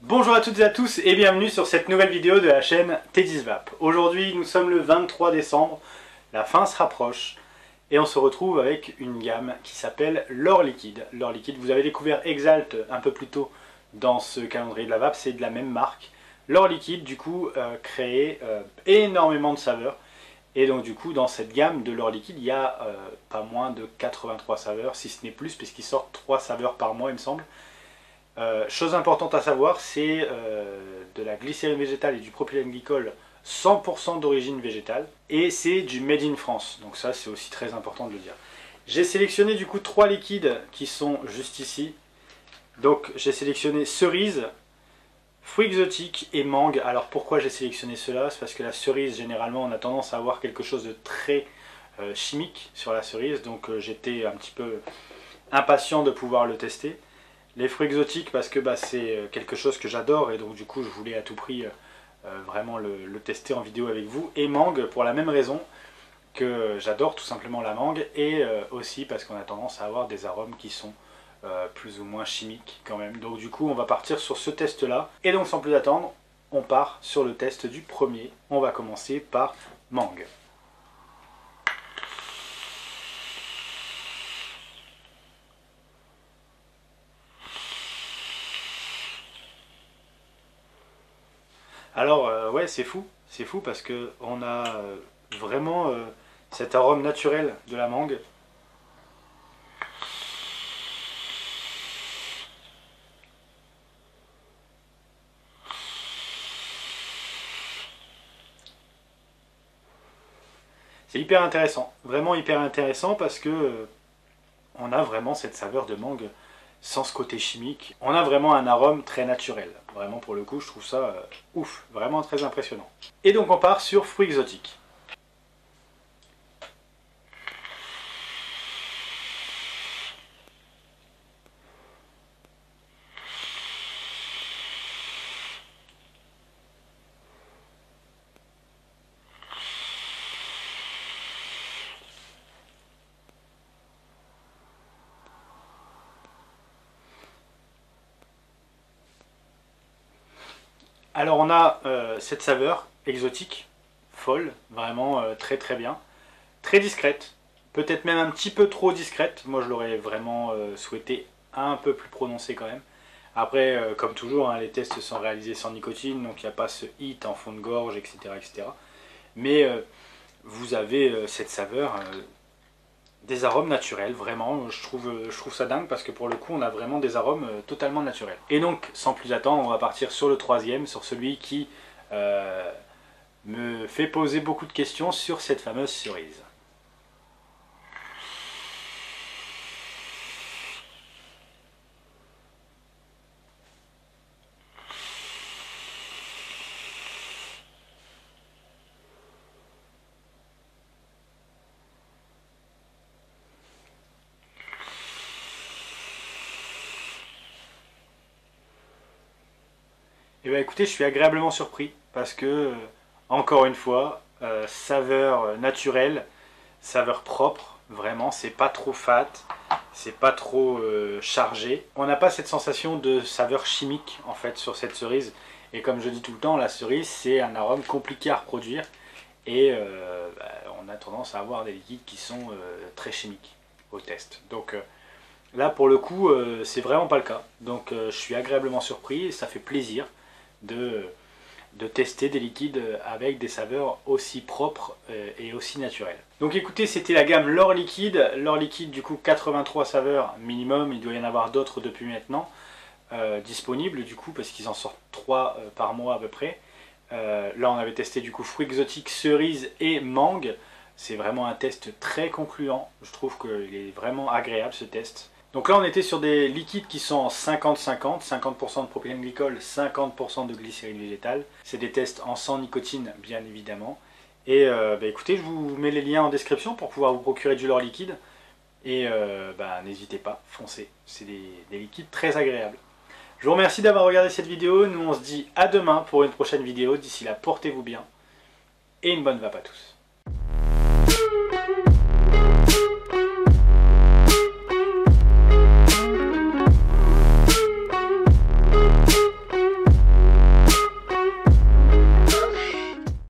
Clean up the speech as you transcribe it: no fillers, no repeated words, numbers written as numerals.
Bonjour à toutes et à tous et bienvenue sur cette nouvelle vidéo de la chaîne T10Vap. Aujourd'hui nous sommes le 23 décembre, la fin se rapproche et on se retrouve avec une gamme qui s'appelle l'or liquide. L'or liquide, vous avez découvert Exalt un peu plus tôt dans ce calendrier de la vape, c'est de la même marque. L'or liquide du coup crée énormément de saveurs et donc du coup dans cette gamme de l'or liquide il y a pas moins de 83 saveurs si ce n'est plus puisqu'ils sortent 3 saveurs par mois il me semble. Chose importante à savoir, c'est de la glycérine végétale et du propylène glycol 100% d'origine végétale et c'est du made in France, donc ça c'est aussi très important de le dire. J'ai sélectionné du coup 3 liquides qui sont juste ici. Donc j'ai sélectionné cerise, fruits exotiques et mangue. Alors pourquoi j'ai sélectionné cela? C'est parce que la cerise, généralement on a tendance à avoir quelque chose de très chimique sur la cerise, donc j'étais un petit peu impatient de pouvoir le tester. Les fruits exotiques parce que c'est quelque chose que j'adore et donc du coup je voulais à tout prix vraiment le tester en vidéo avec vous. Et mangue pour la même raison que j'adore tout simplement la mangue et aussi parce qu'on a tendance à avoir des arômes qui sont plus ou moins chimiques quand même. Donc du coup on va partir sur ce test là et donc sans plus attendre on part sur le test du premier. On va commencer par mangue. Alors ouais c'est fou parce que on a vraiment cet arôme naturel de la mangue. C'est hyper intéressant, vraiment hyper intéressant parce que on a vraiment cette saveur de mangue sans ce côté chimique. On a vraiment un arôme très naturel. Vraiment pour le coup je trouve ça ouf, vraiment très impressionnant. Et donc on part sur fruits exotiques. Alors on a cette saveur exotique, folle, vraiment très très bien, très discrète, peut-être même un petit peu trop discrète, moi je l'aurais vraiment souhaité un peu plus prononcé quand même. Après comme toujours hein, les tests sont réalisés sans nicotine, donc il n'y a pas ce hit en fond de gorge etc. etc. Mais vous avez cette saveur, des arômes naturels, vraiment, je trouve ça dingue parce que pour le coup on a vraiment des arômes totalement naturels. Et donc sans plus attendre on va partir sur le troisième, sur celui qui me fait poser beaucoup de questions sur cette fameuse cerise. Et bien écoutez, je suis agréablement surpris parce que, encore une fois, saveur naturelle, saveur propre, vraiment, c'est pas trop fat, c'est pas trop chargé. On n'a pas cette sensation de saveur chimique en fait sur cette cerise. Et comme je dis tout le temps, la cerise c'est un arôme compliqué à reproduire et on a tendance à avoir des liquides qui sont très chimiques au test. Donc là pour le coup, c'est vraiment pas le cas. Donc je suis agréablement surpris et ça fait plaisir de tester des liquides avec des saveurs aussi propres et aussi naturelles. Donc écoutez, c'était la gamme l'or liquide. L'or liquide du coup 83 saveurs minimum, il doit y en avoir d'autres depuis maintenant disponibles du coup parce qu'ils en sortent 3 par mois à peu près. Là on avait testé du coup fruits exotiques, cerises et mangue. C'est vraiment un test très concluant, je trouve qu'il est vraiment agréable ce test. Donc là on était sur des liquides qui sont en 50-50, 50% de propylène glycol, 50% de glycérine végétale. C'est des tests en sans nicotine bien évidemment. Et écoutez, je vous mets les liens en description pour pouvoir vous procurer du l'or liquide. Et n'hésitez pas, foncez, c'est des liquides très agréables. Je vous remercie d'avoir regardé cette vidéo. Nous on se dit à demain pour une prochaine vidéo. D'ici là, portez-vous bien et une bonne vape à tous.